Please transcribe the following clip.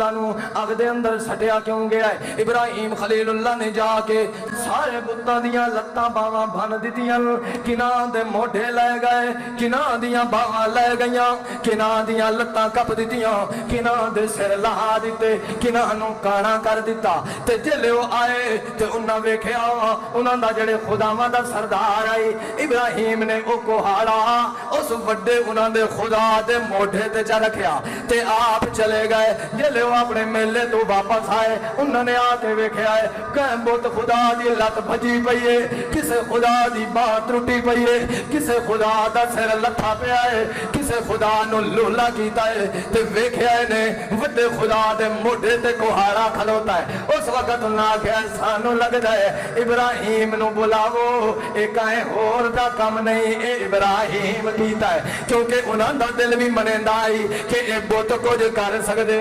अग दे अंदर सटिया क्यों गया है? इब्राहिम खलीलुल्लाह ने जाके सारे बुत्तां दियां लत्तां बावां भन दित्तियां, किनां दे मोढे लै गए, किनां दियां बावां लै गईयां, किनां दियां लत्तां कप दित्तियां, किनां दे सिर लहा दिते, किनां नूं काणा कर दिता। ते जिले वो आए ते उन्हां वेखिया उन्हां दा जेड़े खुदावां दा सरदार आई इब्राहिम ने ओ कुहाड़ा उस वड्डे उन्हां दे खुदा दे मोढे ते च रखिया ते आप चले गए। जिले अपने मेले तो वापस आए उन्होंने आके वेख्या है कह बुत खुदा दी लत भजी पई है, किसे खुदा दी बाह त्रुटी पई है, किसे खुदा दा सिर लथा पिया है, किसे खुदा नु लोला कीता है। ते वेख्या ने वड्डे खुदा दे मोढे ते कुहाड़ा खलोता है। उस वक्त उन्हें आख्या सानू लगदा है इब्राहिम नु बुलावो, ये कहे होर दा कम नहीं, ये इब्राहिम कीता है, क्योंकि उन्हां दा दिल भी मनेंदा आई कि ये बुत कुछ कर सकदे।